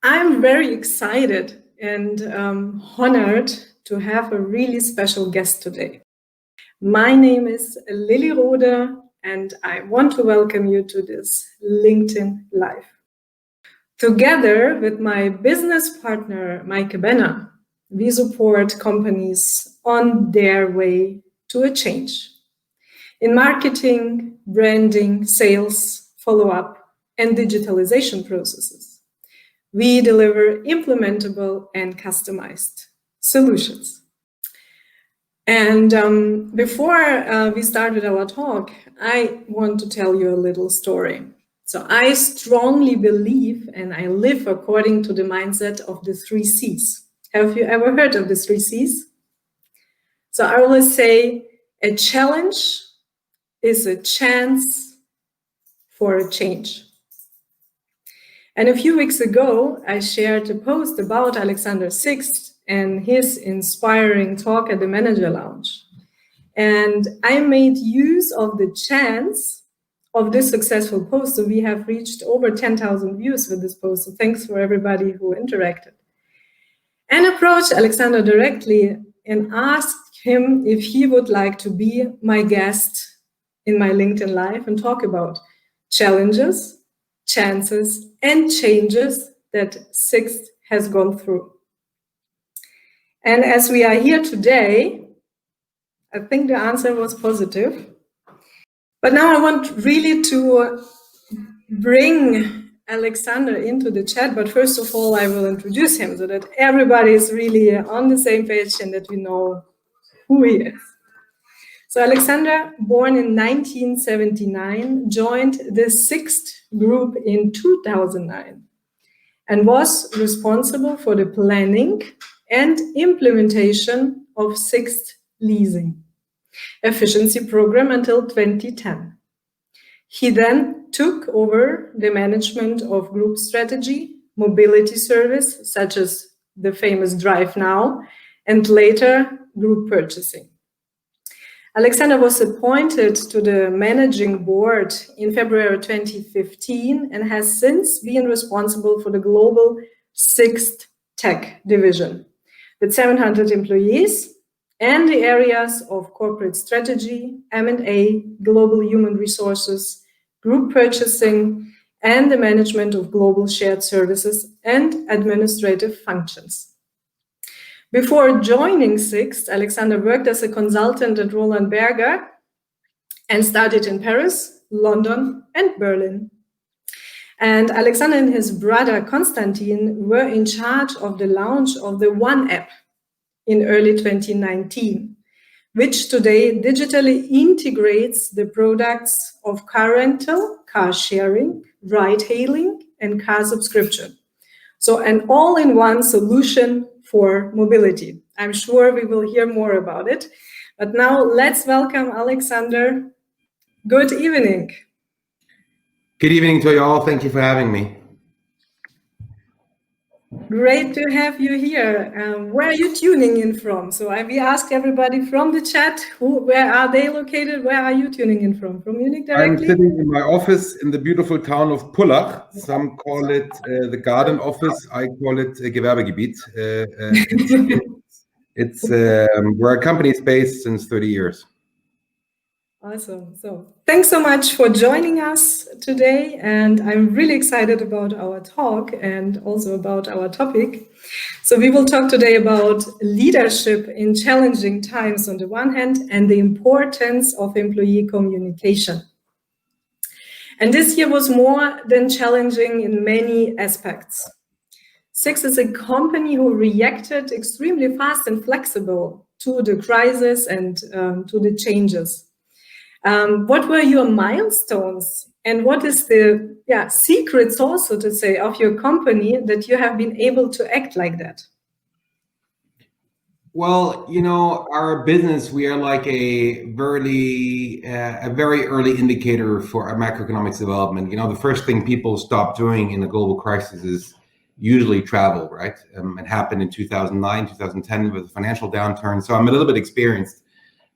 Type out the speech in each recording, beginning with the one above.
I'm very excited and honored to have a really special guest today. My name is Lilli and I want to welcome you to this LinkedIn Live. Together with my business partner, Mike Benner, we support companies on their way to a change in marketing, branding, sales, follow-up, and digitalization processes. We deliver implementable and customized solutions. And before we started our talk, I want to tell you a little story. So I strongly believe and I live according to the mindset of the 3 C's. Have you ever heard of the 3 C's? So I always say a challenge is a chance for a change. And a few weeks ago, I shared a post about Alexander Sixt and his inspiring talk at the Manager Lounge. And I made use of the chance of this successful post. So we have reached over 10,000 views with this post. So thanks for everybody who interacted. And approached Alexander directly and asked him if he would like to be my guest in my LinkedIn Live and talk about challenges, chances, and changes that Sixt has gone through. And as we are here today, I think the answer was positive. But now I want really to bring Alexander into the chat. But first of all, I will introduce him so that everybody is really on the same page and that we know who he is. So Alexander, born in 1979, joined the Sixt group in 2009 and was responsible for the planning and implementation of Sixt Leasing efficiency program until 2010. He then took over the management of group strategy, mobility service, such as the famous Drive Now, and later group purchasing. Alexander was appointed to the managing board in February 2015 and has since been responsible for the global Sixt Tech division with 700 employees and the areas of corporate strategy, M&A, global human resources, group purchasing, and the management of global shared services and administrative functions. Before joining Sixt, Alexander worked as a consultant at Roland Berger and studied in Paris, London, and Berlin. And Alexander and his brother Konstantin were in charge of the launch of the One app in early 2019, which today digitally integrates the products of car rental, car sharing, ride-hailing, and car subscription. So an all-in-one solution for mobility. I'm sure we will hear more about it. But now let's welcome Alexander. Good evening. Good evening to you all. Thank you for having me. Great to have you here. Where are you tuning in from? So we asked everybody from the chat, where are they located? Where are you tuning in from? From Munich directly? I'm sitting in my office in the beautiful town of Pullach. Some call it the garden office. I call it Gewerbegebiet. It's where our company is based since 30 years. Awesome. So thanks so much for joining us today. And I'm really excited about our talk and also about our topic. So we will talk today about leadership in challenging times on the one hand and the importance of employee communication. And this year was more than challenging in many aspects. Sixt is a company who reacted extremely fast and flexible to the crisis and to the changes. What were your milestones and what is the secrets also to say of your company that you have been able to act like that? Well, you know, our business, we are like a very early indicator for our macroeconomics development. You know, the first thing people stop doing in a global crisis is usually travel, right? It happened in 2009, 2010 with the financial downturn. So I'm a little bit experienced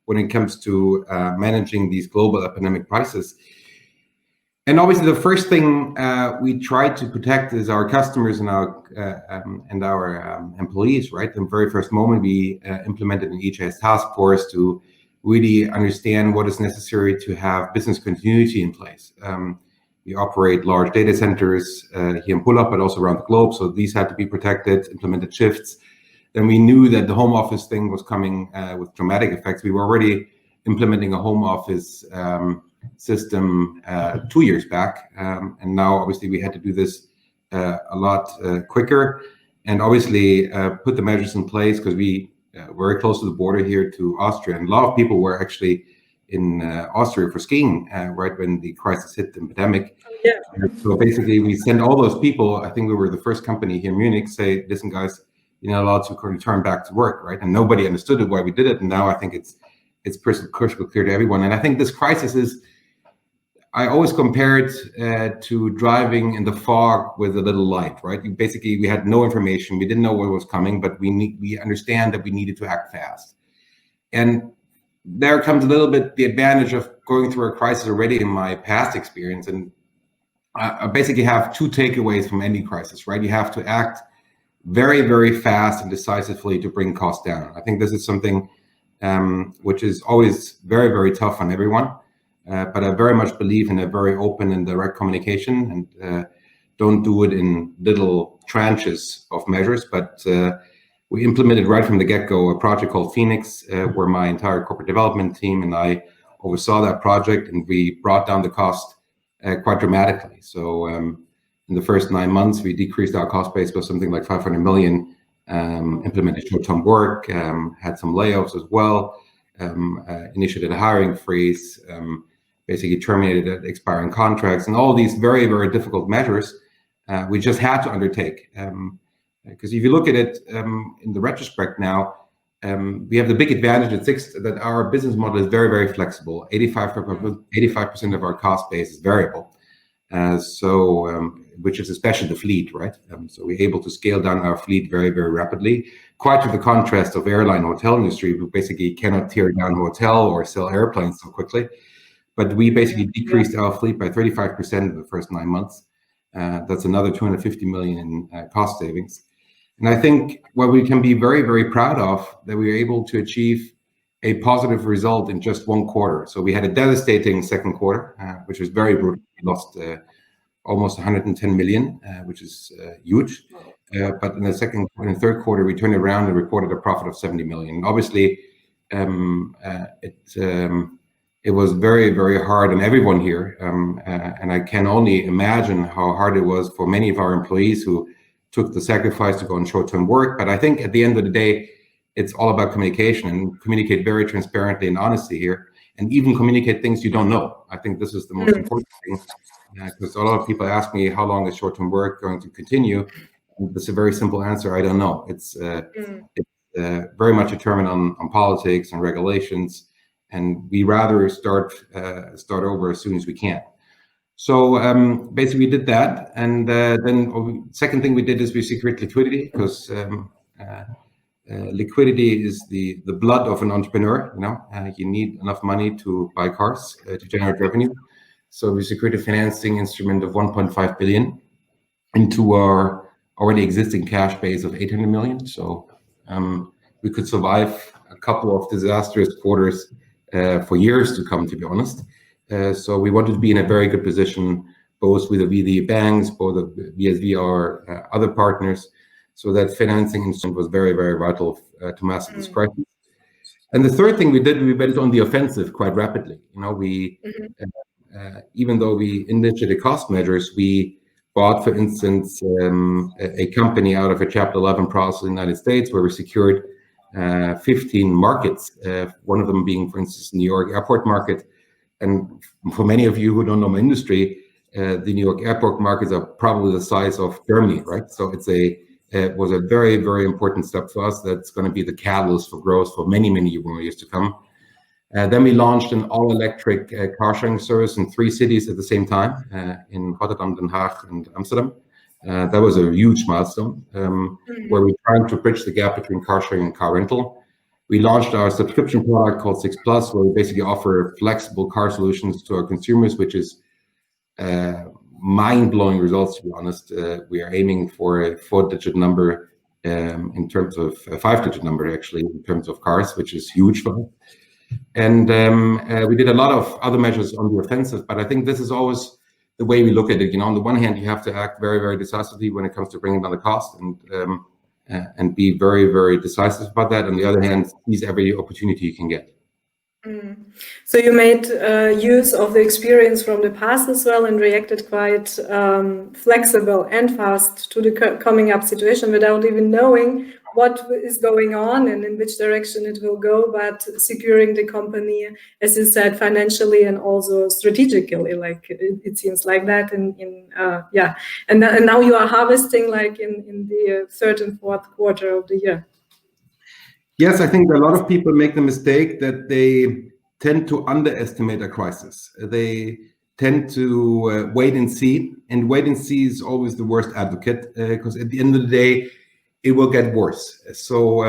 when it comes to managing these global epidemic crises. And obviously, the first thing we try to protect is our customers and our employees. Right, the very first moment we implemented an EHS task force to really understand what is necessary to have business continuity in place. We operate large data centers here in Pull-Up, but also around the globe. So these had to be protected, implemented shifts. Then we knew that the home office thing was coming with dramatic effects. We were already implementing a home office system 2 years back. And now obviously we had to do this a lot quicker and obviously put the measures in place because we were very close to the border here to Austria. And a lot of people were actually in Austria for skiing right when the crisis hit, the pandemic. Yeah. So basically we sent all those people, I think we were the first company here in Munich, say, listen guys, you're not allowed to return back to work, right? And nobody understood why we did it. And now I think it's crystal clear to everyone. And I think this crisis is, I always compare it to driving in the fog with a little light, right? Basically, we had no information. We didn't know what was coming, but we understand that we needed to act fast. And there comes a little bit the advantage of going through a crisis already in my past experience. And I basically have two takeaways from any crisis, right? You have to act very, very fast and decisively to bring costs down. I think this is something which is always very, very tough on everyone. But I very much believe in a very open and direct communication and don't do it in little tranches of measures. But we implemented right from the get-go a project called Phoenix, where my entire corporate development team and I oversaw that project, and we brought down the cost quite dramatically. So in the first 9 months, we decreased our cost base by something like 500 million, implemented short-term work, had some layoffs as well, initiated a hiring freeze, basically terminated expiring contracts, and all these very, very difficult measures we just had to undertake. Because if you look at it in the retrospect now, we have the big advantage at Sixt that our business model is very, very flexible. 85% of our cost base is variable. Which is especially the fleet, right? So we're able to scale down our fleet very, very rapidly, quite to the contrast of airline hotel industry, who basically cannot tear down hotel or sell airplanes so quickly. But we basically decreased our fleet by 35% in the first 9 months. That's another 250 million in cost savings. And I think what we can be very, very proud of, that we were able to achieve a positive result in just 1 quarter. So we had a devastating second quarter, which was very brutal. We lost almost 110 million, which is huge. But in the second and third quarter, we turned around and reported a profit of 70 million. And obviously, it was very, very hard on everyone here. And I can only imagine how hard it was for many of our employees who took the sacrifice to go on short-term work. But I think at the end of the day, it's all about communication, and communicate very transparently and honestly here, and even communicate things you don't know. I think this is the most important thing, because a lot of people ask me, how long is short-term work going to continue? And it's a very simple answer: I don't know. It's very much determined on politics and regulations, and we rather start over as soon as we can. So basically, we did that, and then second thing we did is we secured liquidity, because liquidity is the blood of an entrepreneur. You know, you need enough money to buy cars to generate revenue. So we secured a financing instrument of 1.5 billion into our already existing cash base of 800 million. So we could survive a couple of disastrous quarters for years to come, to be honest. So we wanted to be in a very good position, both with the banks, both vis-a-vis our other partners. So that financing instrument was very, very vital to master this crisis. And the third thing we did, we went on the offensive quite rapidly. You know, we even though we initiated cost measures, we bought, for instance, a company out of a Chapter 11 process in the United States, where we secured 15 markets. One of them being, for instance, New York airport market. And for many of you who don't know my industry, the New York airport markets are probably the size of Germany, right? So it was a very, very important step for us. That's going to be the catalyst for growth for many, many years to come. Then we launched an all-electric car sharing service in 3 cities at the same time, in Rotterdam, Den Haag, and Amsterdam. That was a huge milestone, where we're trying to bridge the gap between car sharing and car rental. We launched our subscription product called Sixt Plus, where we basically offer flexible car solutions to our consumers, which is mind-blowing results, to be honest. We are aiming for a four-digit number in terms of a five-digit number, actually, in terms of cars, which is huge for us. And we did a lot of other measures on the offensive, but I think this is always the way we look at it. On the one hand, you have to act very, very decisively when it comes to bringing down the cost and be very, very decisive about that. On the other hand, seize every opportunity you can get. So you made use of the experience from the past as well and reacted quite flexible and fast to the coming up situation without even knowing what is going on and in which direction it will go, but securing the company, as you said, financially and also strategically, like it seems like that. And now you are harvesting like in the third and fourth quarter of the year. Yes, I think a lot of people make the mistake that they tend to underestimate a crisis. They tend to wait and see, and wait and see is always the worst advocate because at the end of the day, it will get worse. So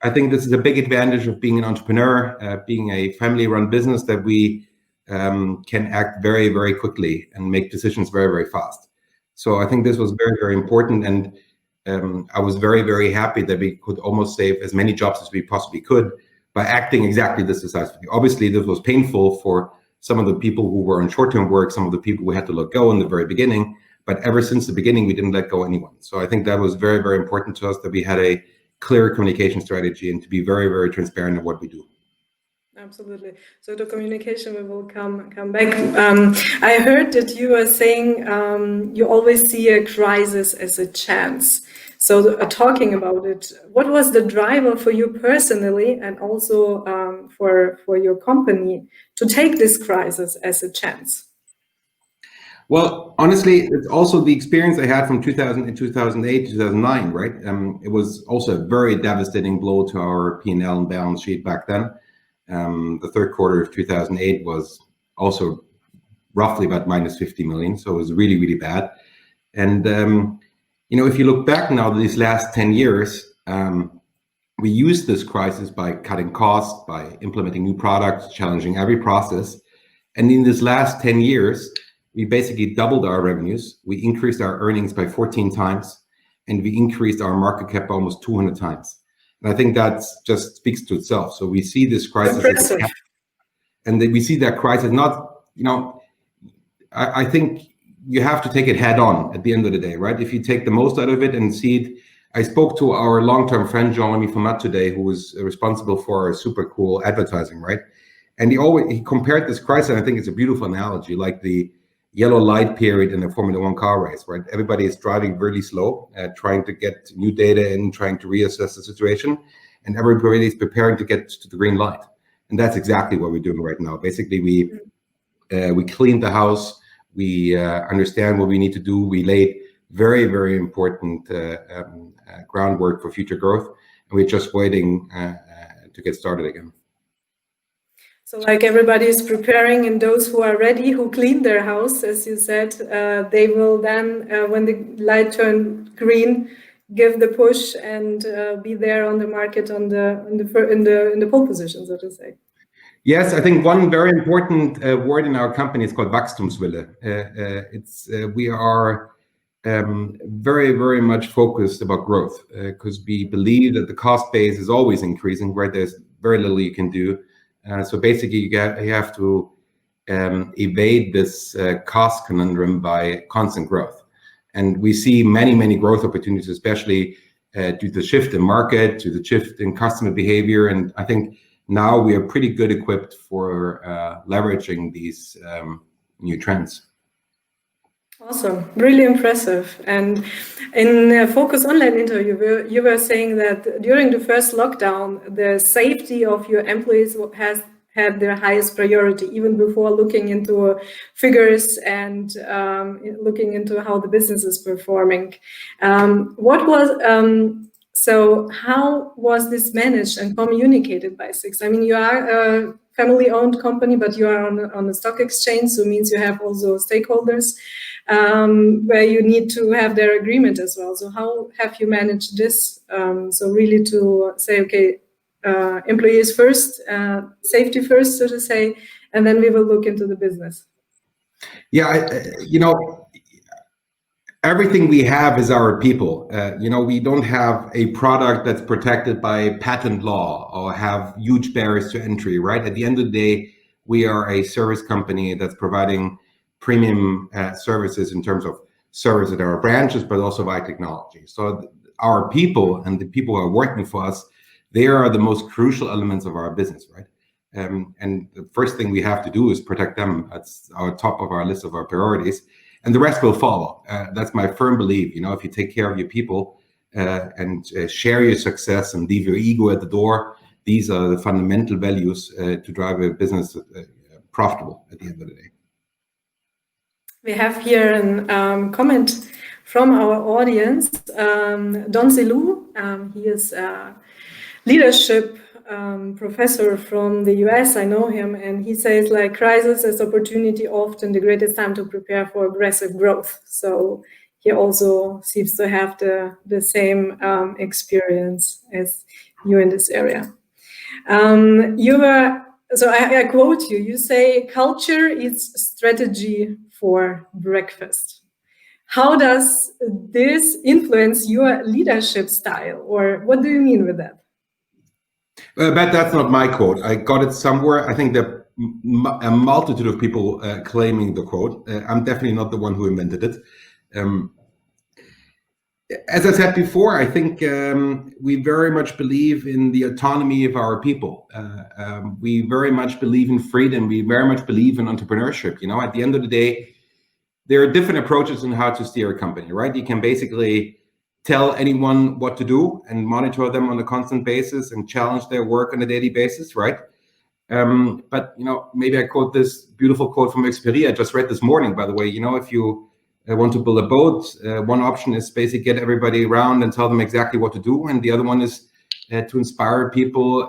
I think this is a big advantage of being an entrepreneur, being a family-run business, that we can act very, very quickly and make decisions very, very fast. So I think this was very, very important. And I was very, very happy that we could almost save as many jobs as we possibly could by acting exactly this decisively. Obviously, this was painful for some of the people who were on short-term work, some of the people we had to let go in the very beginning. But ever since the beginning, we didn't let go anyone. So I think that was very, very important to us, that we had a clear communication strategy and to be very, very transparent in what we do. Absolutely. So the communication, we will come back. I heard that you were saying you always see a crisis as a chance. So talking about it, what was the driver for you personally and also for your company to take this crisis as a chance? Well, honestly, it's also the experience I had from 2008, 2009, right? It was also a very devastating blow to our P&L and balance sheet back then. The third quarter of 2008 was also roughly about minus 50 million. So it was really, really bad. And, if you look back now to these last 10 years, we used this crisis by cutting costs, by implementing new products, challenging every process. And in this last 10 years, we basically doubled our revenues. We increased our earnings by 14 times, and we increased our market cap almost 200 times. And I think that just speaks to itself. So we see this crisis, and we see that crisis not, I think you have to take it head on at the end of the day, right? If you take the most out of it and see it. I spoke to our long-term friend, Jean-Louis Format today, who was responsible for our super cool advertising, right? And he compared this crisis, and I think it's a beautiful analogy, like the yellow light period in a Formula One car race, right? Everybody is driving really slow, trying to get new data in, trying to reassess the situation, and everybody is preparing to get to the green light. And that's exactly what we're doing right now. Basically, we cleaned the house, we understand what we need to do, we laid very, very important groundwork for future growth, and we're just waiting to get started again. So like everybody is preparing, and those who are ready, who clean their house, as you said, they will then, when the light turns green, give the push and be there on the market in the pole position, so to say. Yes, I think one very important word in our company is called Wachstumswille. We are very, very much focused about growth because we believe that the cost base is always increasing, where there's very little you can do. So basically, you have to evade this cost conundrum by constant growth. And we see many, many growth opportunities, especially due to the shift in market, to the shift in customer behavior. And I think now we are pretty good equipped for leveraging these new trends. Awesome, really impressive. And in a Focus Online interview, you were saying that during the first lockdown, the safety of your employees has had their highest priority, even before looking into figures and looking into how the business is performing. So how was this managed and communicated by Sixt? I mean, you are a family-owned company, but you are on the stock exchange, so it means you have also stakeholders where you need to have their agreement as well. So how have you managed this? So really to say, okay, employees first, safety first, so to say, and then we will look into the business. Yeah, everything we have is our people. We don't have a product that's protected by patent law or have huge barriers to entry, right? At the end of the day, we are a service company that's providing premium services in terms of service at our branches, but also by technology. So our people and the people who are working for us, they are the most crucial elements of our business, right? And the first thing we have to do is protect them. That's our top of our list of our priorities, and the rest will follow. That's my firm belief. If you take care of your people and share your success and leave your ego at the door, these are the fundamental values to drive a business profitable at the end of the day. We have here a comment from our audience. Don Zelu, he is a leadership professor from the US. I know him, and he says, like, crisis is opportunity, often the greatest time to prepare for aggressive growth. So he also seems to have the same experience as you in this area. So I quote you. You say, culture is strategy for breakfast. How does this influence your leadership style, or what do you mean with that? But that's not my quote. I got it somewhere. I think there are a multitude of people claiming the quote. I'm definitely not the one who invented it. As I said before, I think we very much believe in the autonomy of our people. We very much believe in freedom. We very much believe in entrepreneurship. At the end of the day, there are different approaches on how to steer a company, right? You can basically tell anyone what to do and monitor them on a constant basis and challenge their work on a daily basis, right? But maybe I quote this beautiful quote from Xperi I just read this morning, by the way. If you want to build a boat, one option is basically get everybody around and tell them exactly what to do, and the other one is to inspire people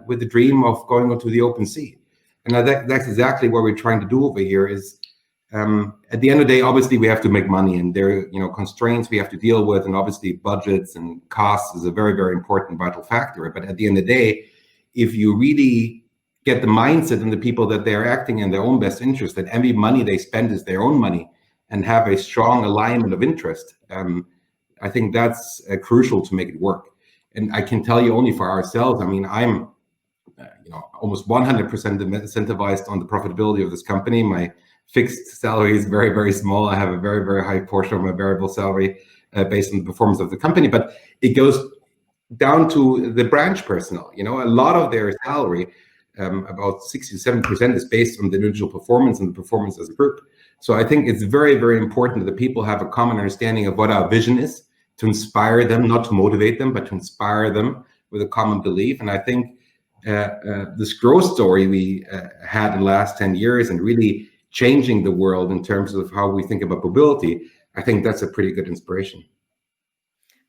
with the dream of going onto the open sea. And that's exactly what we're trying to do over here. Is at the end of the day, obviously we have to make money, and there are constraints we have to deal with, and obviously budgets and costs is a very, very important vital factor. But at the end of the day, if you really get the mindset and the people that they are acting in their own best interest, that every money they spend is their own money, and have a strong alignment of interest, I think that's crucial to make it work. And I can tell you only for ourselves, I mean, I'm almost 100% incentivized on the profitability of this company. My fixed salary is very, very small. I have a very, very high portion of my variable salary based on the performance of the company, but it goes down to the branch personnel. A lot of their salary, about 60 to 70%, is based on the individual performance and the performance as a group. So I think it's very, very important that the people have a common understanding of what our vision is, to inspire them, not to motivate them, but to inspire them with a common belief. And I think this growth story we had in the last 10 years and really changing the world in terms of how we think about mobility, I think that's a pretty good inspiration.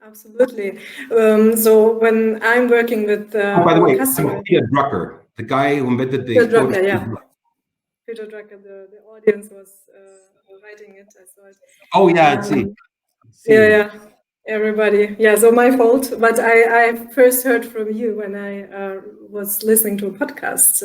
Absolutely. So when I'm working with by the way, Peter Drucker, the guy who invented the Peter Drucker, yeah. Peter Drucker, the audience was writing it. I saw it. Oh yeah, I see. Yeah. Everybody. Yeah, so my fault. But I first heard from you when I was listening to a podcast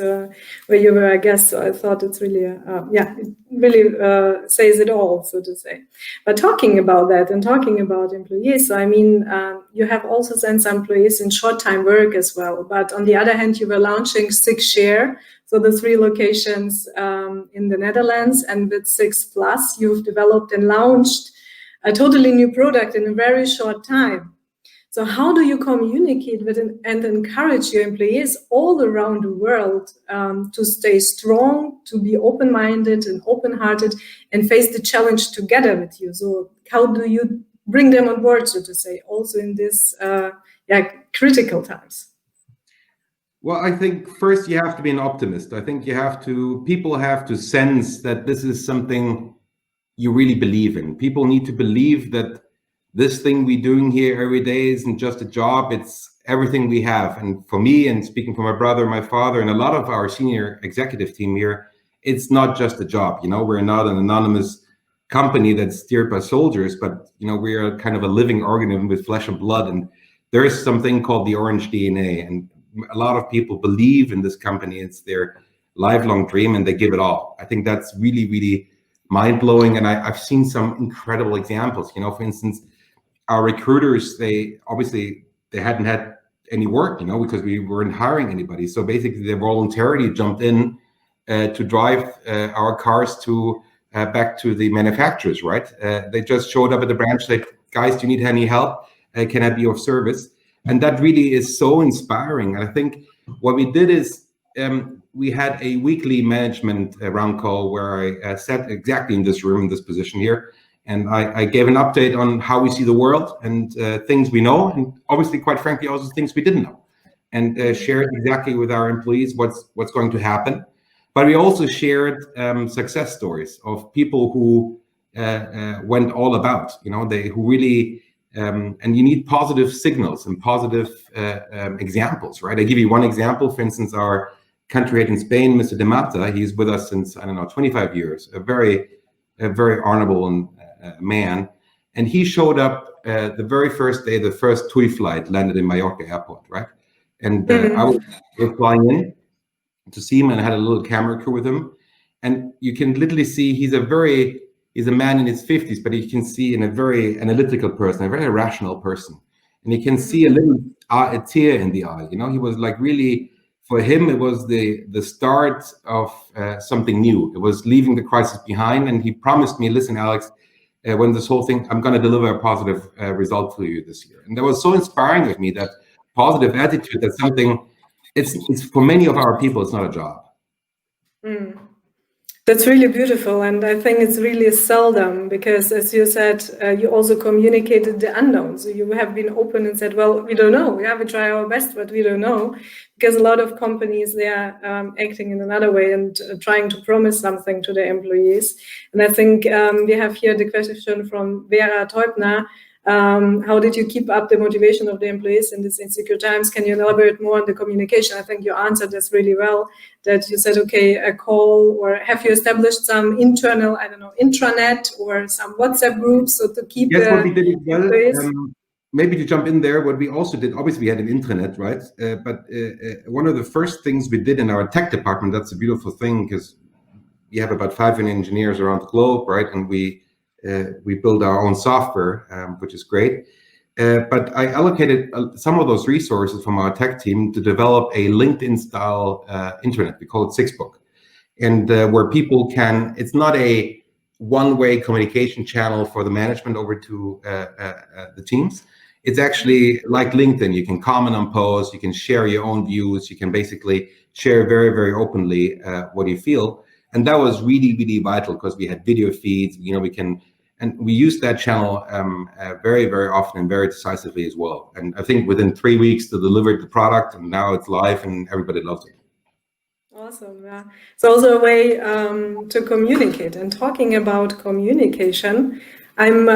where you were a guest. So I thought it's really, it really says it all, so to say. But talking about that and talking about employees, so I mean, you have also sent some employees in short-time work as well. But on the other hand, you were launching Sixt SE. So the 3 locations in the Netherlands, and with Sixt Plus, you've developed and launched a totally new product in a very short time. So how do you communicate with and encourage your employees all around the world to stay strong, to be open-minded and open-hearted, and face the challenge together with you? So how do you bring them on board, so to say, also in this critical times? Well, I think first you have to be an optimist. I think people have to sense that this is something you really believe in. People need to believe that this thing we're doing here every day isn't just a job, it's everything we have. And for me, and speaking for my brother, my father, and a lot of our senior executive team here, it's not just a job. We're not an anonymous company that's steered by soldiers, but we are kind of a living organism with flesh and blood. And there is something called the orange DNA, and a lot of people believe in this company. It's their lifelong dream, and they give it all. I think that's really, really mind-blowing. And I've seen some incredible examples. For instance, our recruiters, they hadn't had any work, because we weren't hiring anybody. So basically they voluntarily jumped in to drive our cars to back to the manufacturers, right? They just showed up at the branch, said, guys, do you need any help? Can I be of service? And that really is so inspiring. And I think what we did is we had a weekly management round call where I sat exactly in this room, in this position here. And I gave an update on how we see the world and things we know, and obviously, quite frankly, also things we didn't know, and shared exactly with our employees what's going to happen. But we also shared success stories of people who went all about, who really, and you need positive signals and positive examples, right? I give you one example. For instance, our country head in Spain, Mr. De Mata, he's with us since, 25 years, a very honorable and man. And he showed up the very first day, the first TUI flight landed in Mallorca airport, right? And I was flying in to see him, and I had a little camera crew with him. And you can literally see he's a man in his 50s, but you can see in a very analytical person, a very rational person. And you can see a tear in the eye. He was like, really, for him, it was the start of something new. It was leaving the crisis behind. And he promised me, listen, Alex, when this whole thing, I'm going to deliver a positive result for you this year. And that was so inspiring of me, that positive attitude, that's something, it's for many of our people, it's not a job. That's really beautiful, and I think it's really seldom, because, as you said, you also communicated the unknown. So you have been open and said, well, we don't know. We try our best, but we don't know. Because a lot of companies, they are acting in another way and trying to promise something to their employees. And I think we have here the question from Vera Teubner. How did you keep up the motivation of the employees in these insecure times? Can you elaborate more on the communication? I think you answered this really well, that you said, okay, a call, or have you established some internal, intranet or some WhatsApp groups, so to keep what we did as well. Maybe to jump in there, what we also did, obviously we had an intranet, right? But one of the first things we did in our tech department, that's a beautiful thing, because we have about 500 engineers around the globe, right? And we build our own software, which is great. But I allocated some of those resources from our tech team to develop a LinkedIn-style internet. We call it Sixbook, and where people can. It's not a one-way communication channel for the management over to the teams. It's actually like LinkedIn. You can comment on posts, you can share your own views, you can basically share very, very openly what you feel. And that was really, really vital, because we had video feeds, we used that channel very, very often and very decisively as well. And I think within 3 weeks they delivered the product, and now it's live and everybody loves it. Awesome. Yeah. It's also a way to communicate. And talking about communication, I'm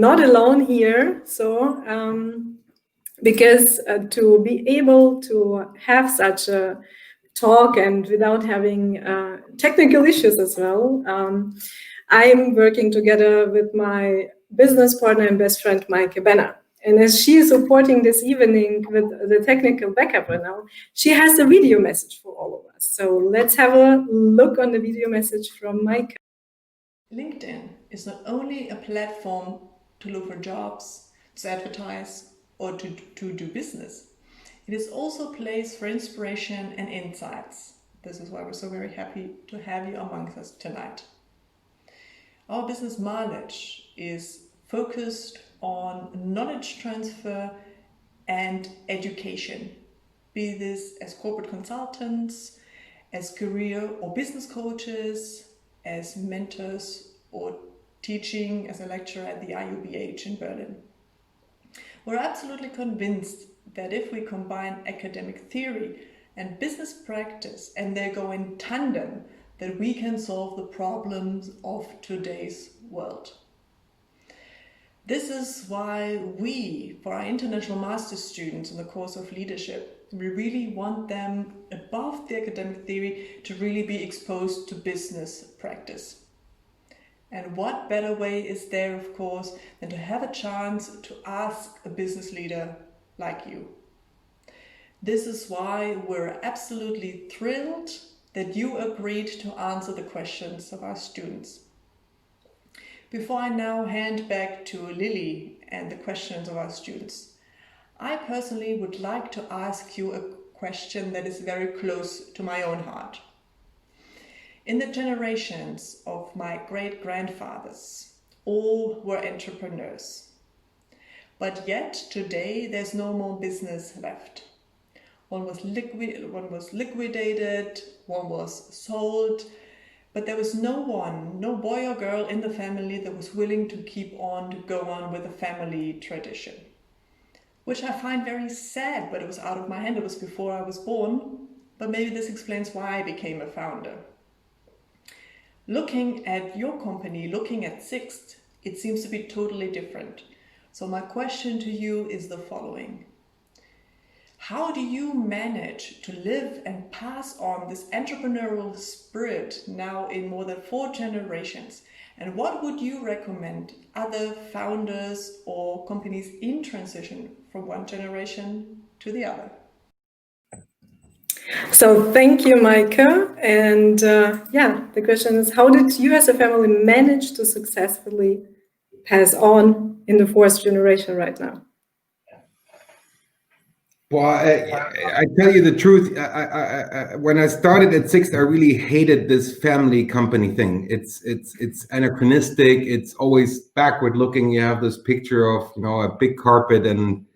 not alone here. So because to be able to have such a talk and without having technical issues as well, I'm working together with my business partner and best friend, Maike Benner. And as she is supporting this evening with the technical backup right now, she has a video message for all of us. So let's have a look on the video message from Maike. LinkedIn is not only a platform to look for jobs, to advertise, or to do business. It is also a place for inspiration and insights. This is why we're so very happy to have you amongst us tonight. Our business MaLish is focused on knowledge transfer and education, be this as corporate consultants, as career or business coaches, as mentors, or teaching as a lecturer at the IUBH in Berlin. We're absolutely convinced that if we combine academic theory and business practice, and they go in tandem, that we can solve the problems of today's world. This is why we, for our international master's students in the course of leadership, we really want them above the academic theory to really be exposed to business practice. And what better way is there, of course, than to have a chance to ask a business leader like you. This is why we're absolutely thrilled that you agreed to answer the questions of our students. Before I now hand back to Lilli and the questions of our students, I personally would like to ask you a question that is very close to my own heart. In the generations of my great-grandfathers, all were entrepreneurs. But yet today there's no more business left. One was liquidated, one was sold, but there was no one, no boy or girl in the family that was willing to go on with the family tradition. Which I find very sad, but it was out of my hand. It was before I was born, but maybe this explains why I became a founder. Looking at your company, looking at Sixt, it seems to be totally different. So my question to you is the following. How do you manage to live and pass on this entrepreneurial spirit now in more than 4 generations? And what would you recommend other founders or companies in transition from one generation to the other? So thank you, Maike. And the question is, how did you as a family manage to successfully pass on in the 4th generation right now? Well, I tell you the truth. When I started at Sixt, I really hated this family company thing. It's anachronistic. It's always backward looking. You have this picture of a big carpet and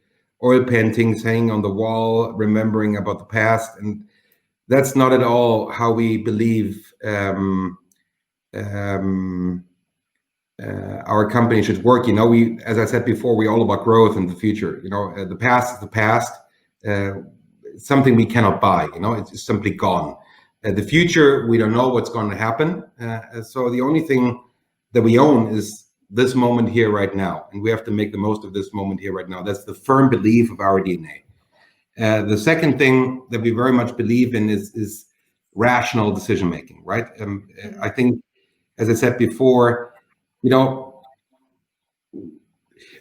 oil paintings hanging on the wall, remembering about the past, and that's not at all how we believe our company should work. As I said before, we're all about growth in the future. The past is the past. Something we cannot buy, it's simply gone. The future, we don't know what's going to happen. So the only thing that we own is this moment here right now. And we have to make the most of this moment here right now. That's the firm belief of our DNA. The second thing that we very much believe in is rational decision making, right? I think, as I said before,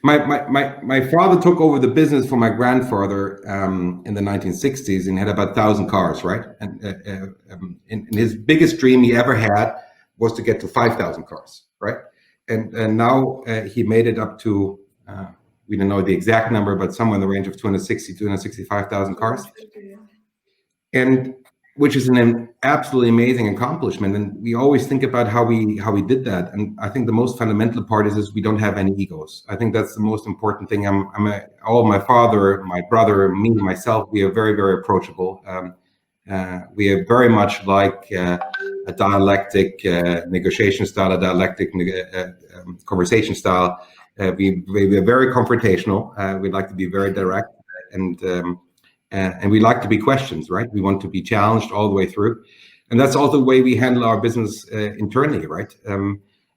my father took over the business from my grandfather in the 1960s and had about 1,000 cars, right? And his biggest dream he ever had was to get to 5,000 cars, right? And now he made it up to, we don't know the exact number, but somewhere in the range of 265,000 cars. And which is an absolutely amazing accomplishment. And we always think about how we did that. And I think the most fundamental part is we don't have any egos. I think that's the most important thing. My father, my brother, me, myself, we are very, very approachable. We are very much like a dialectic negotiation style, a dialectic conversation style. We're very confrontational. We like to be very direct, and we like to be questioned, right? We want to be challenged all the way through. And that's also the way we handle our business internally, right?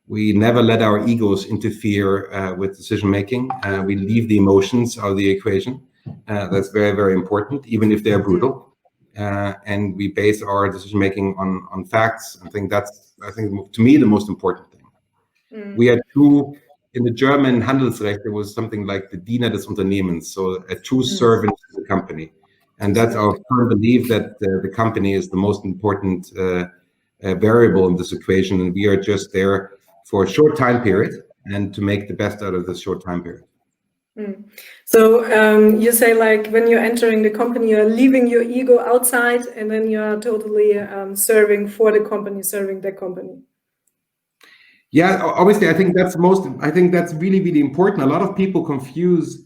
We never let our egos interfere with decision-making. We leave the emotions out of the equation. That's very, very important, even if they're brutal. And we base our decision-making on facts. I think to me, the most important thing. We are two, in the German Handelsrecht, there was something like the Diener des Unternehmens, so a true servant to the company. And that's our firm belief that the company is the most important variable in this equation. And we are just there for a short time period and to make the best out of this short time period. So you say, like, when you're entering the company, you're leaving your ego outside and then you're totally serving for the company, serving the company. Yeah, obviously, I think that's really, really important. A lot of people confuse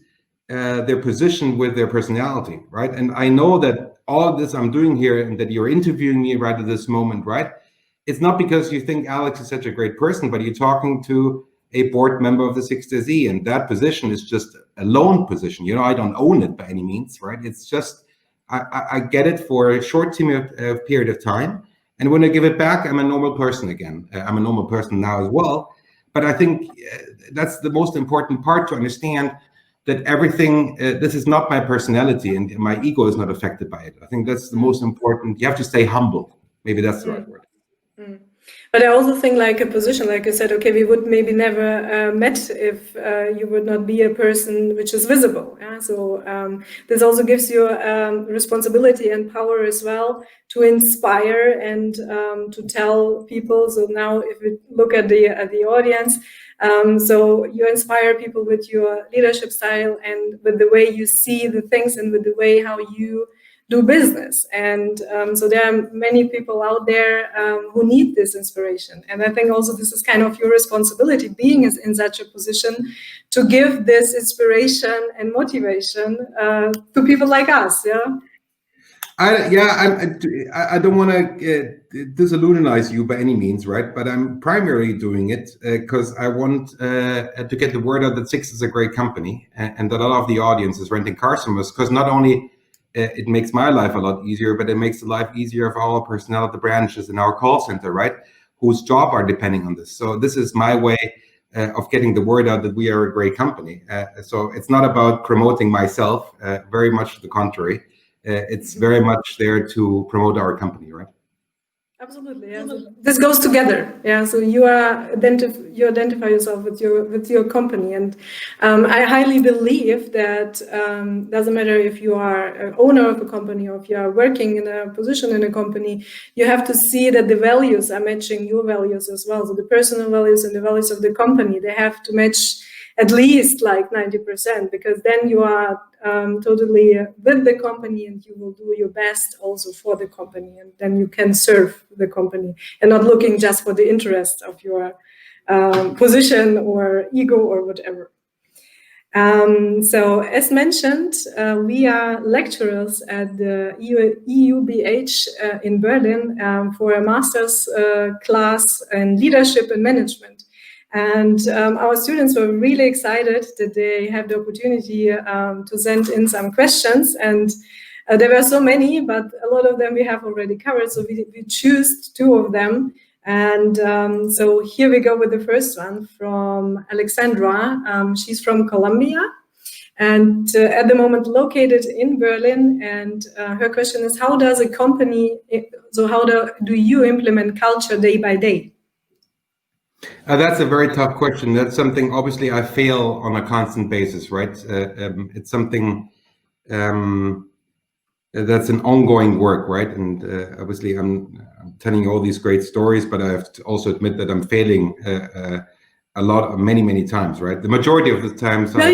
their position with their personality, right? And I know that all of this I'm doing here and that you're interviewing me right at this moment, right? It's not because you think Alex is such a great person, but you're talking to a board member of the Sixt SE, and that position is just a loan position. I don't own it by any means, right? It's just, I get it for a short period of time. And when I give it back, I'm a normal person again. I'm a normal person now as well. But I think that's the most important part to understand, that everything, this is not my personality and my ego is not affected by it. I think that's the most important. You have to stay humble. Maybe that's the right word. But I also think like a position, like you said, okay, we would maybe never met if you would not be a person which is visible. Yeah? So this also gives you responsibility and power as well to inspire and to tell people. So now if we look at the audience, so you inspire people with your leadership style and with the way you see the things and with the way how you do business. And so there are many people out there who need this inspiration. And I think also this is kind of your responsibility, being in such a position, to give this inspiration and motivation to people like us. Yeah. I don't want to disillusionize you by any means, right? But I'm primarily doing it because I want to get the word out that Sixt is a great company, and that a lot of the audience is renting cars from us, because not only it makes my life a lot easier, but it makes the life easier for all personnel at the branches in our call center, right? Whose job are depending on this. So this is my way of getting the word out that we are a great company. So it's not about promoting myself, very much to the contrary. It's very much there to promote our company, right? Absolutely, yeah. So this goes together, yeah. So you identify yourself with your company, and I highly believe that doesn't matter if you are an owner of a company or if you are working in a position in a company, you have to see that the values are matching your values as well. So the personal values and the values of the company, they have to match at least like 90%, because then you are totally with the company and you will do your best also for the company, and then you can serve the company and not looking just for the interest of your position or ego or whatever. So as mentioned, we are lecturers at the EUBH in Berlin for a master's class in leadership and management. And our students were really excited that they have the opportunity to send in some questions. And there were so many, but a lot of them we have already covered. So we choose 2 of them. And so here we go with the first one from Alexandra. She's from Colombia and at the moment located in Berlin. And her question is, how does a company, so how do you implement culture day by day? That's a very tough question. That's something, obviously, I fail on a constant basis, right? It's something that's an ongoing work, right? And obviously, I'm telling you all these great stories, but I have to also admit that I'm failing many times, right? The majority of the times, you are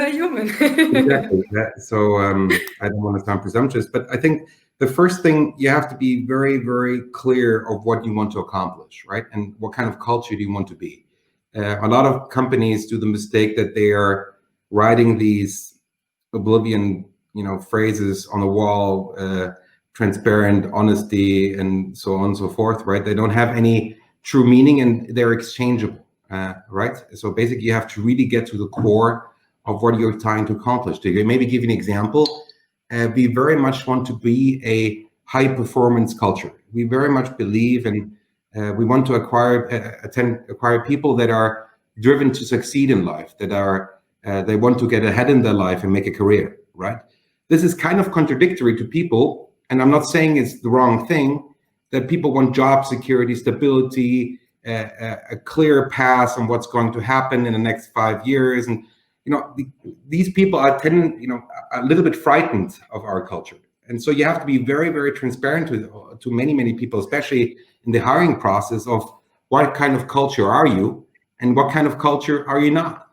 human. Exactly. So I don't want to sound presumptuous, but I think the first thing, you have to be very, very clear of what you want to accomplish, right? And what kind of culture do you want to be? A lot of companies do the mistake that they are writing these oblivion, phrases on the wall, transparent, honesty, and so on and so forth, right? They don't have any true meaning, and they're exchangeable, right? So basically, you have to really get to the core of what you're trying to accomplish. To maybe give you an example, we very much want to be a high performance culture. We very much believe in, we want to acquire people that are driven to succeed in life, that are, they want to get ahead in their life and make a career, right? This is kind of contradictory to people, and I'm not saying it's the wrong thing, that people want job security, stability, a clear path on what's going to happen in the next 5 years. And these people are a little bit frightened of our culture. And so you have to be very, very transparent to many people, especially in the hiring process, of what kind of culture are you and what kind of culture are you not.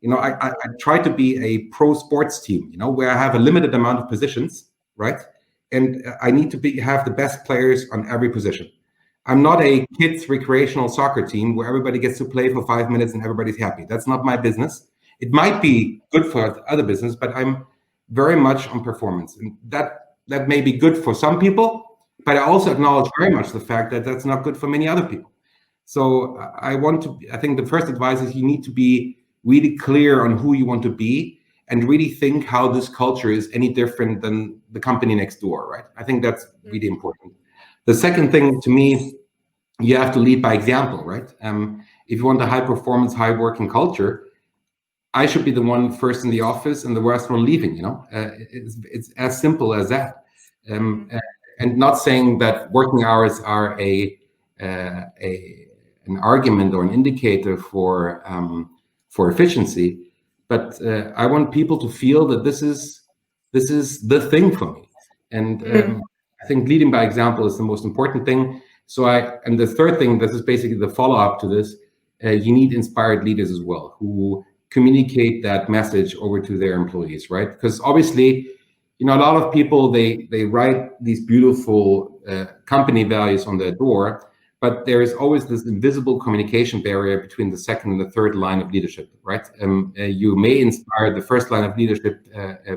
I try to be a pro sports team, where I have a limited amount of positions, right? And I need to have the best players on every position. I'm not a kids recreational soccer team where everybody gets to play for 5 minutes and everybody's happy. That's not my business. It might be good for other business, but I'm very much on performance. And that may be good for some people, but I also acknowledge very much the fact that that's not good for many other people. So I think the first advice is you need to be really clear on who you want to be and really think how this culture is any different than the company next door, right? I think that's really important. The second thing, to me, you have to lead by example, right? If you want a high performance, high working culture, I should be the one first in the office and the rest one leaving, it's as simple as that. And not saying that working hours are a an argument or an indicator for efficiency, but I want people to feel that this is the thing for me. And I think leading by example is the most important thing. And the third thing, this is basically the follow-up to this, you need inspired leaders as well, who communicate that message over to their employees, right? Because obviously, a lot of people, they write these beautiful company values on their door, but there is always this invisible communication barrier between the second and the third line of leadership, right? You may inspire the first line of leadership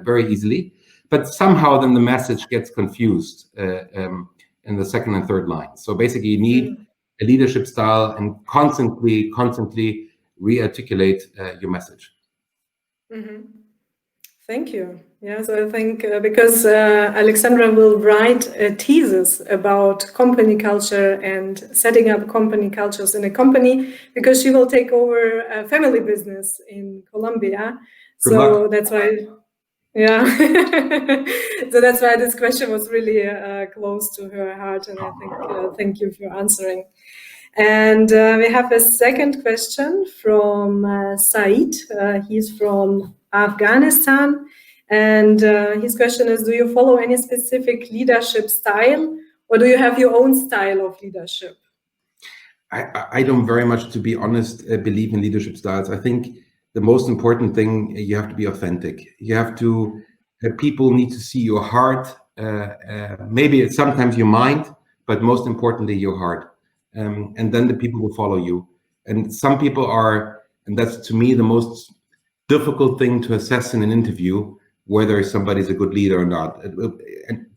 very easily, but somehow then the message gets confused in the second and third line. So basically, you need a leadership style and constantly re-articulate your message. Thank you. Yeah, so I think because Alexandra will write a thesis about company culture and setting up company cultures in a company, because she will take over a family business in Colombia. So that's why, yeah. So that's why this question was really close to her heart, and I think thank you for answering. And we have a second question from Said. He's from Afghanistan. And his question is, do you follow any specific leadership style, or do you have your own style of leadership? I don't very much, to be honest, believe in leadership styles. I think the most important thing, you have to be authentic. You have to, people need to see your heart, maybe it's sometimes your mind, but most importantly, your heart. And then the people will follow you. And some people are, and that's to me the most difficult thing to assess in an interview, whether somebody's a good leader or not.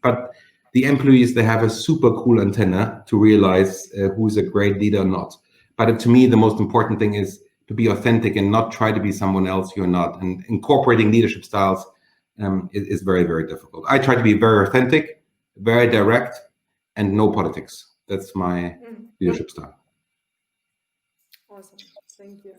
But the employees, they have a super cool antenna to realize who's a great leader or not. But to me, the most important thing is to be authentic and not try to be someone else you're not. And incorporating leadership styles is very, very difficult. I try to be very authentic, very direct, and no politics. That's my leadership style. Awesome, thank you.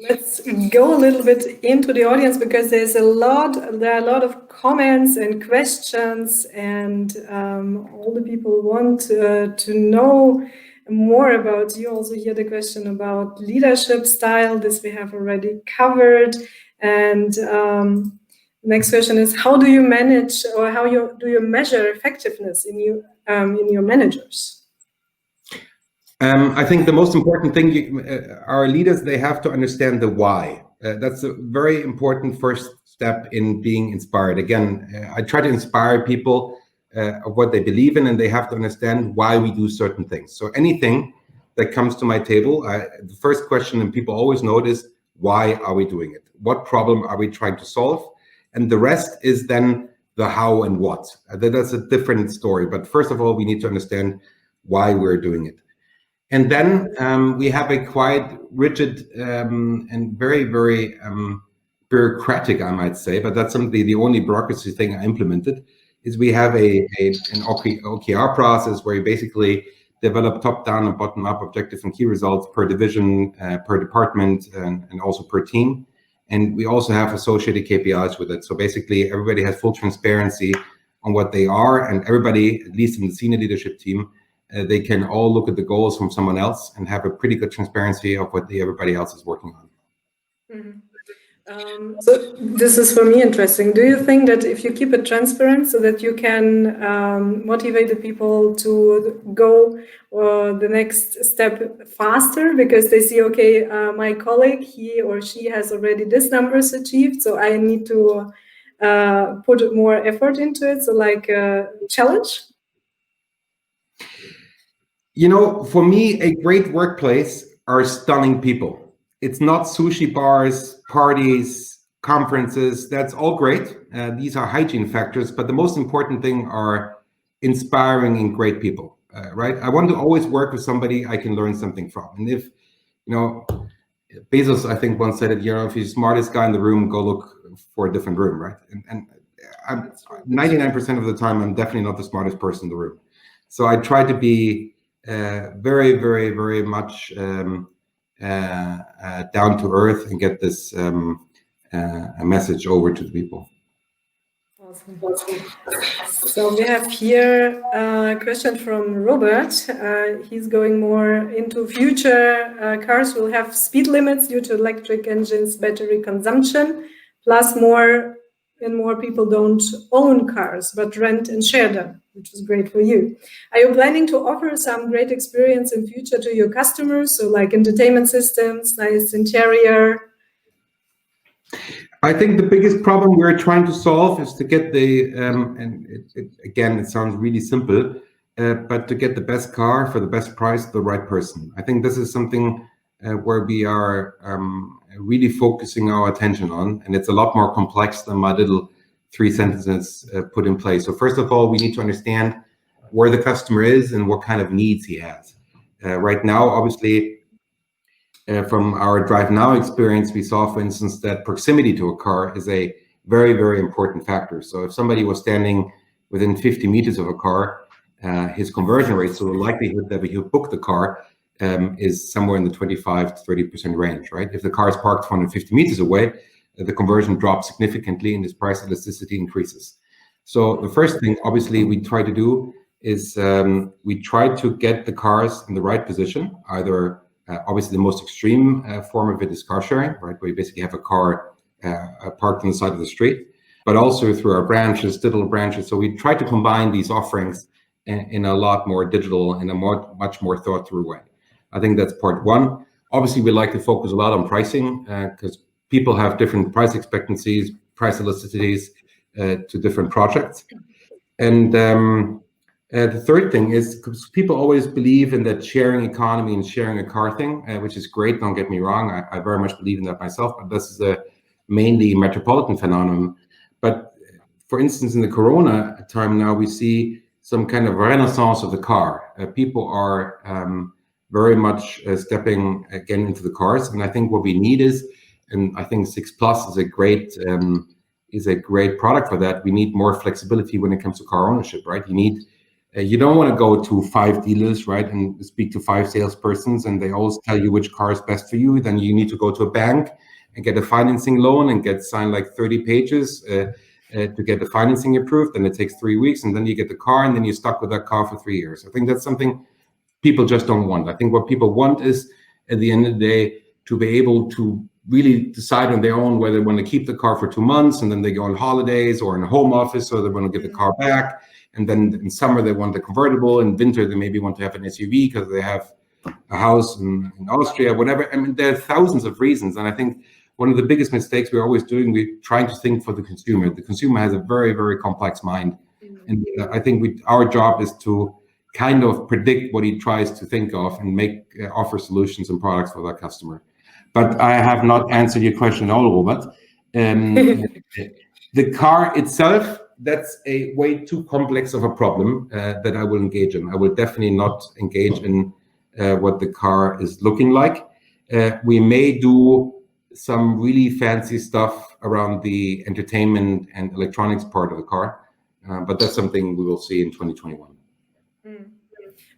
Let's go a little bit into the audience, because there are a lot of comments and questions, and all the people want to know more about you. Also hear the question about leadership style. This we have already covered. And next question is, how do you manage, or do you measure effectiveness in your managers? I think the most important thing, our leaders, they have to understand the why. That's a very important first step in being inspired. Again, I try to inspire people of what they believe in, and they have to understand why we do certain things. So anything that comes to my table, the first question that people always note is, why are we doing it? What problem are we trying to solve? And the rest is then the how and what. That's a different story. But first of all, we need to understand why we're doing it. And then we have a quite rigid and very, very bureaucratic, I might say, but that's something, the only bureaucracy thing I implemented is we have an OKR process where you basically develop top-down and bottom-up objectives and key results per division, per department, and also per team. And we also have associated KPIs with it. So basically, everybody has full transparency on what they are, and everybody, at least in the senior leadership team, they can all look at the goals from someone else and have a pretty good transparency of what everybody else is working on. So this is for me interesting. Do you think that if you keep it transparent so that you can motivate the people to go the next step faster, because they see, okay, my colleague, he or she has already this numbers achieved, so I need to put more effort into it, so like a challenge? For me, a great workplace are stunning people. It's not sushi bars, parties, conferences. That's all great. These are hygiene factors, but the most important thing are inspiring and great people, right? I want to always work with somebody I can learn something from. And if, Bezos, I think once said it, if you're the smartest guy in the room, go look for a different room, right? And I'm 99% of the time, I'm definitely not the smartest person in the room. So I try to be very, very, very much down to earth and get this a message over to the people. Awesome. So we have here a question from Robert. He's going more into future cars will have speed limits due to electric engines, battery consumption, plus more and more people don't own cars but rent and share them, which is great for you. Are you planning to offer some great experience in future to your customers? So like entertainment systems, nice interior? I think the biggest problem we're trying to solve is to get the, again, it sounds really simple, but to get the best car for the best price, the right person. I think this is something where we are really focusing our attention on, and it's a lot more complex than my little 3 sentences put in place. So first of all, we need to understand where the customer is and what kind of needs he has. Right now, obviously, from our Drive Now experience, we saw, for instance, that proximity to a car is a very, very important factor. So if somebody was standing within 50 meters of a car, his conversion rate, so the likelihood that he would book the car, is somewhere in the 25 to 30% range, right? If the car is parked 150 meters away, the conversion drops significantly and this price elasticity increases. So the first thing, obviously, we try to do is we try to get the cars in the right position, either obviously, the most extreme form of it is car sharing, right? Where you basically have a car parked on the side of the street, but also through our branches, digital branches. So we try to combine these offerings in a lot more digital, in a much more thought through way. I think that's part one. Obviously, we like to focus a lot on pricing because people have different price expectancies, price elasticities to different projects. And the third thing is, because people always believe in that sharing economy and sharing a car thing, which is great, don't get me wrong, I very much believe in that myself, but this is a mainly metropolitan phenomenon. But for instance, in the Corona time now, we see some kind of renaissance of the car. People are very much stepping again into the cars, and I think what we need is, and I think Sixt Plus is a great product for that. We need more flexibility when it comes to car ownership, right? You don't want to go to 5 dealers, right, and speak to 5 salespersons, and they always tell you which car is best for you. Then you need to go to a bank and get a financing loan and get signed like 30 pages to get the financing approved. And it takes 3 weeks, and then you get the car, and then you're stuck with that car for 3 years. I think that's something people just don't want. I think what people want is, at the end of the day, to be able to really decide on their own whether they want to keep the car for 2 months, and then they go on holidays or in a home office, or they want to get the car back. And then in summer, they want the convertible. In winter, they maybe want to have an SUV because they have a house in Austria, whatever. I mean, there are thousands of reasons. And I think one of the biggest mistakes we're always doing, we're trying to think for the consumer. The consumer has a very, very complex mind. And I think our job is to kind of predict what he tries to think of and offer solutions and products for that customer. But I have not answered your question at all, Robert. The car itself, that's a way too complex of a problem that I will engage in. I will definitely not engage in what the car is looking like. We may do some really fancy stuff around the entertainment and electronics part of the car, but that's something we will see in 2021.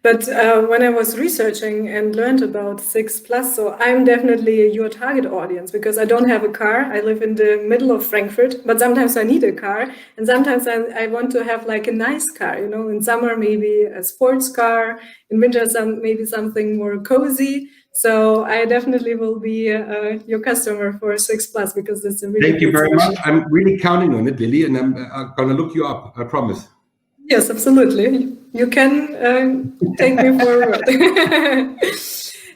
But when I was researching and learned about Sixt Plus, so I'm definitely your target audience because I don't have a car. I live in the middle of Frankfurt, but sometimes I need a car. And sometimes I want to have like a nice car, you know, in summer, maybe a sports car, in winter, maybe something more cozy. So I definitely will be your customer for Sixt Plus because it's a really Thank you very much. I'm really counting on it, Lilli, and I'm going to look you up, I promise. Yes, absolutely. You can take me forward.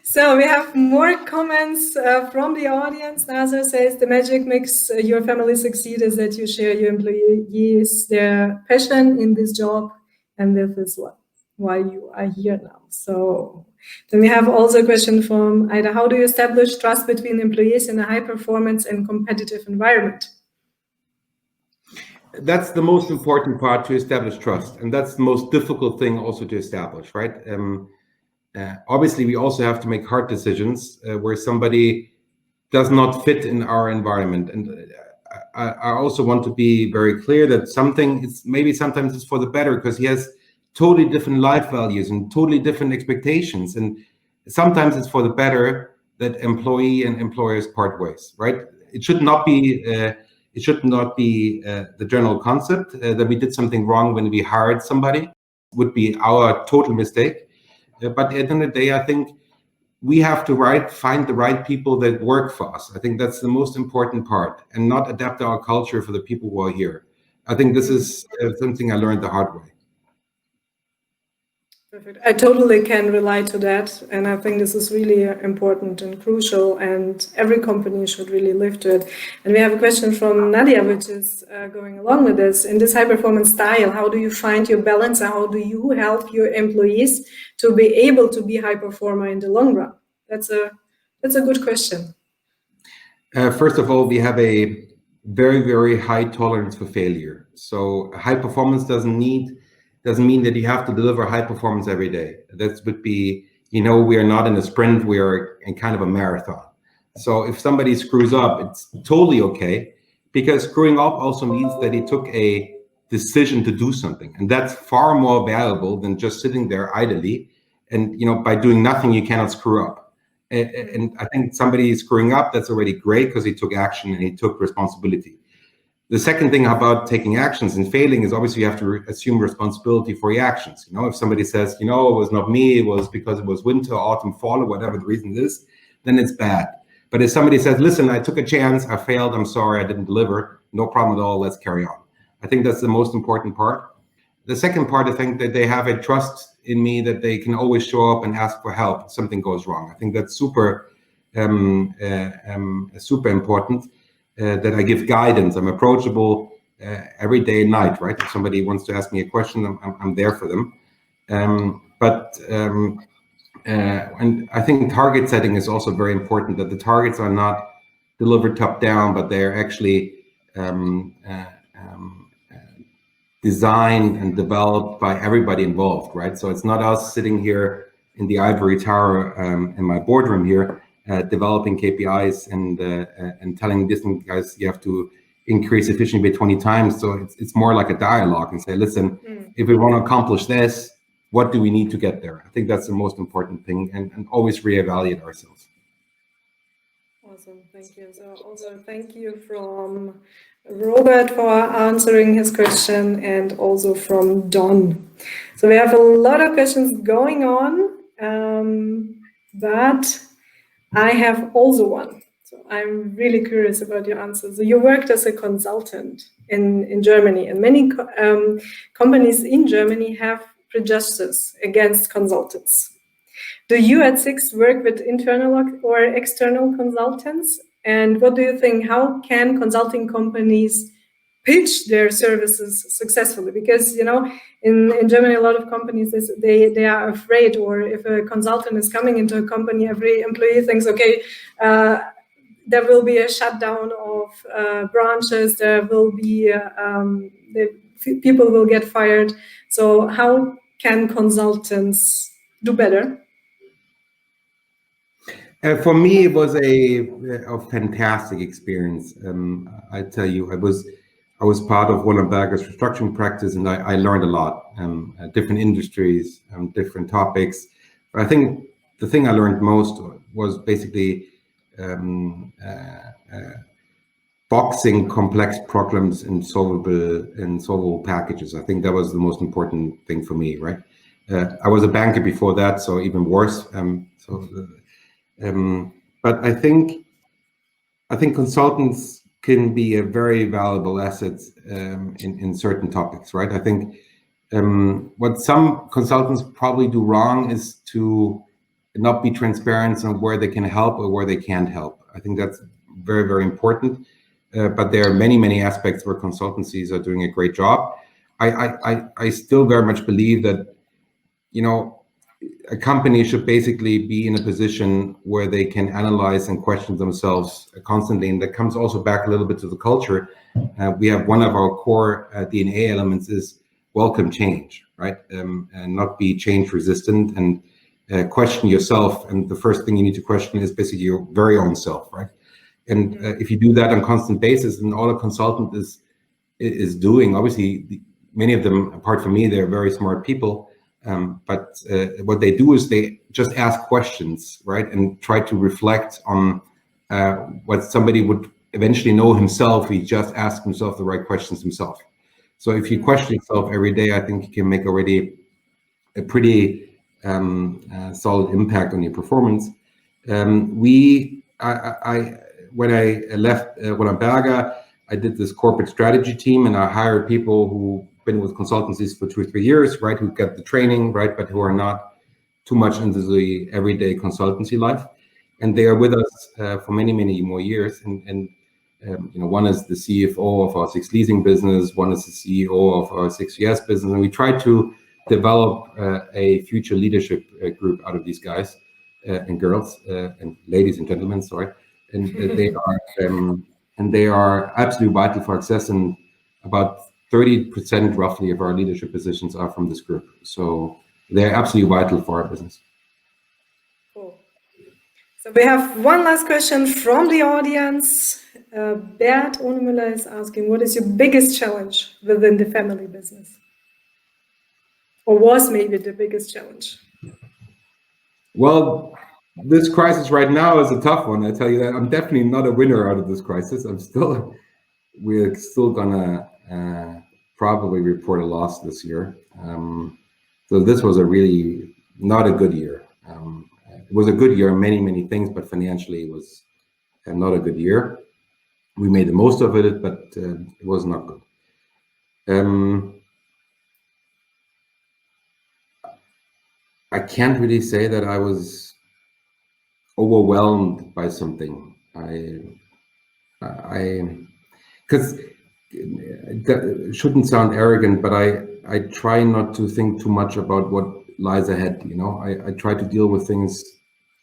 So we have more comments from the audience. Nazar says, the magic makes your family succeed is that you share your employees their passion in this job, and this is why you are here now. So then we have also a question from Ida. How do you establish trust between employees in a high-performance and competitive environment? That's the most important part, to establish trust, and that's the most difficult thing also to establish, right? Obviously, we also have to make hard decisions where somebody does not fit in our environment, and I also want to be very clear that sometimes it's for the better because he has totally different life values and totally different expectations, and sometimes it's for the better that employee and employers part ways, right? It should not be It should not be the general concept that we did something wrong when we hired somebody. Would be our total mistake. But at the end of the day, I think we have to find the right people that work for us. I think that's the most important part, and not adapt our culture for the people who are here. I think this is something I learned the hard way. Perfect. I totally can relate to that, and I think this is really important and crucial, and every company should really live to it. And we have a question from Nadia, which is going along with this. In this high-performance style, how do you find your balance, and how do you help your employees to be able to be high performer in the long run? That's a good question. First of all, we have a very, very high tolerance for failure. So high performance doesn't mean that you have to deliver high performance every day. That would be, we are not in a sprint, we are in kind of a marathon. So if somebody screws up, it's totally okay, because screwing up also means that he took a decision to do something. And that's far more valuable than just sitting there idly. And, by doing nothing, you cannot screw up. And I think somebody screwing up, that's already great, because he took action and he took responsibility. The second thing about taking actions and failing is obviously you have to assume responsibility for your actions. If somebody says, it was not me, it was because it was winter, autumn, fall, or whatever the reason is, then it's bad. But if somebody says, listen, I took a chance, I failed, I'm sorry, I didn't deliver, no problem at all, let's carry on. I think that's the most important part. The second part, I think that they have a trust in me that they can always show up and ask for help if something goes wrong. I think that's super important. That I give guidance. I'm approachable every day and night, right? If somebody wants to ask me a question, I'm there for them. And I think target setting is also very important, that the targets are not delivered top down, but they're actually designed and developed by everybody involved, right? So it's not us sitting here in the ivory tower in my boardroom here, developing KPIs and telling different guys you have to increase efficiency by 20 times. So it's more like a dialogue and say, listen, if we want to accomplish this, what do we need to get there? I think that's the most important thing, and always reevaluate ourselves. Awesome, thank you. So also thank you from Robert for answering his question, and also from Don. So we have a lot of questions going on, but I have also one. So I'm really curious about your answer. So you worked as a consultant in Germany, and many companies in Germany have prejudices against consultants. Do you at Sixt work with internal or external consultants? And what do you think? How can consulting companies pitch their services successfully? Because in Germany, a lot of companies they are afraid, or if a consultant is coming into a company, every employee thinks, okay, there will be a shutdown of branches. There will be people will get fired. So how can consultants do better? For me, it was a fantastic experience. I tell you, I was part of Wallenberger's restructuring practice, and I learned a lot, different industries, different topics. But I think the thing I learned most was basically boxing complex problems in solvable packages. I think that was the most important thing for me, right? I was a banker before that, so even worse. But I think consultants can be a very valuable asset in certain topics, right? I think what some consultants probably do wrong is to not be transparent on where they can help or where they can't help. I think that's very, very important. But there are many, many aspects where consultancies are doing a great job. I still very much believe that, a company should basically be in a position where they can analyze and question themselves constantly. And that comes also back a little bit to the culture. We have one of our core DNA elements is welcome change, right? And not be change resistant, and question yourself. And the first thing you need to question is basically your very own self, right? And if you do that on a constant basis, and all a consultant is doing, obviously, many of them, apart from me, they're very smart people. But what they do is they just ask questions, right, and try to reflect on what somebody would eventually know himself. He just asks himself the right questions himself. So if you question yourself every day, I think you can make already a pretty solid impact on your performance. When I left Wonnerberger, I did this corporate strategy team, and I hired people who've been with consultancies for 2 or 3 years, right? Who get the training, right? But who are not too much into the everyday consultancy life. And they are with us for many, many more years. And one is the CFO of our Sixt Leasing business, one is the CEO of our Sixt SE business, and we try to develop a future leadership group out of these guys and girls and ladies and gentlemen, sorry. And they are absolutely vital for success. And about 30% roughly of our leadership positions are from this group. So they're absolutely vital for our business. Cool. So we have one last question from the audience. Bert Ohnemüller is asking, what is your biggest challenge within the family business? Or was maybe the biggest challenge? Well, this crisis right now is a tough one. I tell you that I'm definitely not a winner out of this crisis. We're still gonna probably report a loss this year. So this was a really not a good year. It was a good year in many, many things, but financially it was not a good year. We made the most of it, but it was not good. I can't really say that I was overwhelmed by something. Because it shouldn't sound arrogant, but I try not to think too much about what lies ahead. I try to deal with things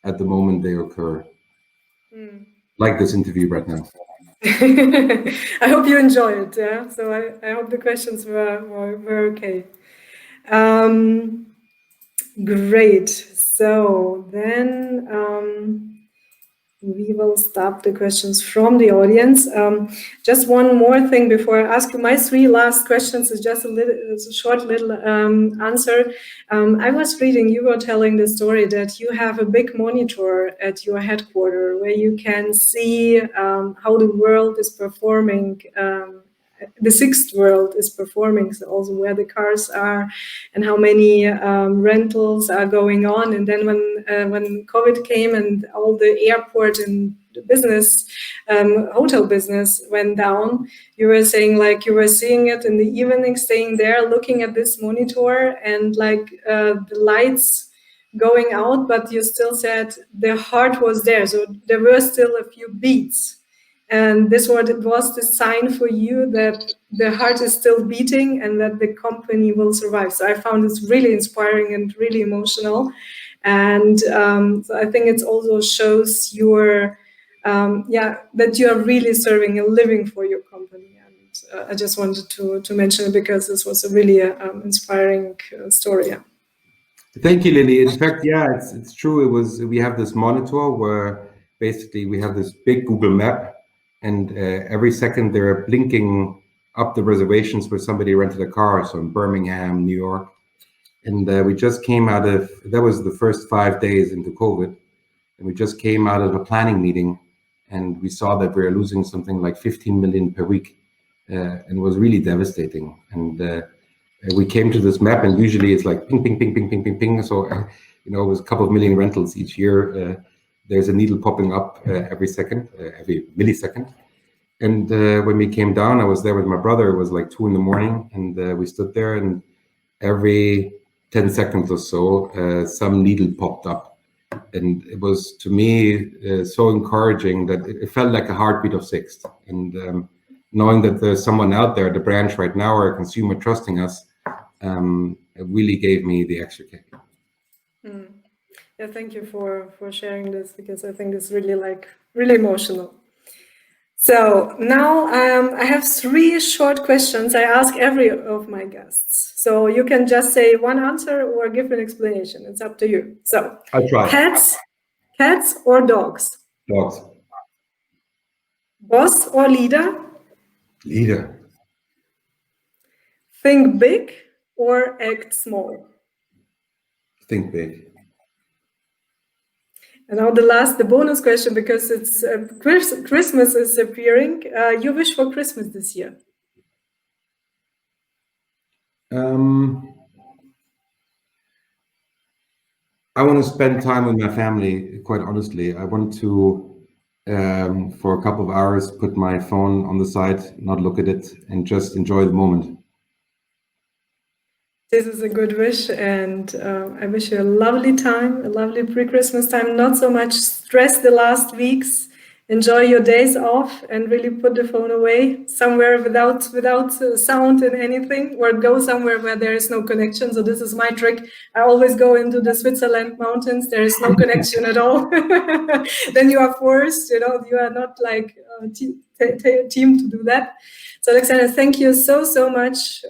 at the moment they occur. Like this interview right now. I hope you enjoy it. Yeah. So I hope the questions were okay. Great. So then we will stop the questions from the audience. Just one more thing before I ask you. My 3 last questions is just a short little answer. I was reading, you were telling the story that you have a big monitor at your headquarters where you can see how the world is performing. The Sixt world is performing, so also where the cars are and how many rentals are going on. And then when COVID came and all the airport and the business, hotel business went down, you were saying like you were seeing it in the evening, staying there, looking at this monitor and like the lights going out, but you still said the heart was there. So there were still a few beats. And this was the sign for you that the heart is still beating and that the company will survive. So I found this really inspiring and really emotional. And so I think it also shows your, that you are really serving and living for your company. And I just wanted to mention it because this was a really inspiring story. Yeah. Thank you, Lilli. In fact, yeah, it's true. We have this monitor where basically we have this big Google map. And every second they're blinking up the reservations where somebody rented a car. So in Birmingham, New York. And we just came out of, that was the first 5 days into COVID. And we just came out of a planning meeting and we saw that we were losing something like 15 million per week. And it was really devastating. And we came to this map and usually it's like ping, ping, ping, ping, ping, ping, ping. So, it was a couple of million rentals each year. There's a needle popping up every second, every millisecond. And when we came down, I was there with my brother. It was like 2 a.m. and we stood there and every 10 seconds or so, some needle popped up. And it was, to me, so encouraging that it felt like a heartbeat of Sixt. And knowing that there's someone out there, the branch right now, or a consumer trusting us, it really gave me the extra kick. Yeah, thank you for sharing this because I think it's really emotional. So now I have 3 short questions I ask every of my guests. So you can just say one answer or give an explanation. It's up to you. So I'll try. Cats or dogs? Dogs. Boss or leader? Leader. Think big or act small? Think big. And now the bonus question, because it's Christmas is appearing. Your wish for Christmas this year? I want to spend time with my family, quite honestly. I want to, for a couple of hours, put my phone on the side, not look at it, and just enjoy the moment. This is a good wish, and I wish you a lovely time, a lovely pre-Christmas time. Not so much stress the last weeks. Enjoy your days off and really put the phone away somewhere without sound and anything, or go somewhere where there is no connection. So this is my trick. I always go into the Switzerland mountains. There is no connection at all. Then you are forced, you are not like a team to do that. So Alexander, thank you so much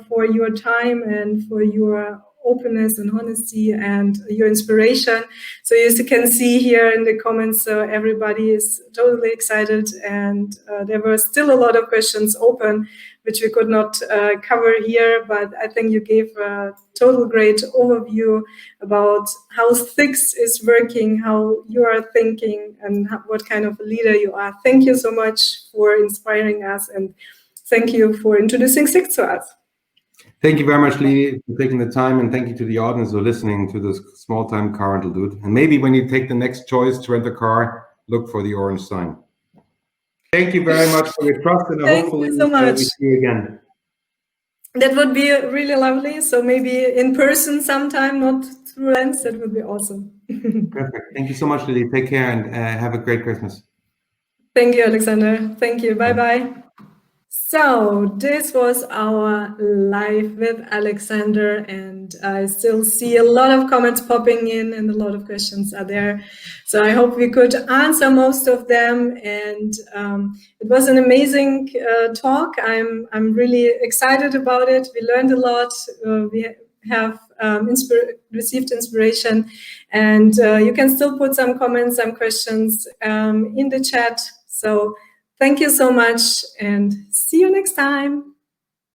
for your time and for your openness and honesty and your inspiration. So as you can see here in the comments, everybody is totally excited, and there were still a lot of questions open, which we could not cover here, but I think you gave a total great overview about how Sixt is working, how you are thinking, and what kind of a leader you are. Thank you so much for inspiring us, and thank you for introducing Sixt to us. Thank you very much, Lilli, for taking the time, and thank you to the audience for listening to this small-time car rental dude. And maybe when you take the next choice to rent a car, look for the orange sign. Thank you very much for your trust, and hopefully we see you again. That would be really lovely. So maybe in person sometime, not through lens. That would be awesome. Perfect. Thank you so much, Lilli. Take care, and have a great Christmas. Thank you, Alexander. Thank you. Bye-bye. So this was our live with Alexander, and I still see a lot of comments popping in and a lot of questions are there. So I hope we could answer most of them, and it was an amazing talk. I'm really excited about it. We learned a lot. We have received inspiration, and you can still put some comments, some questions in the chat. So thank you so much, and see you next time.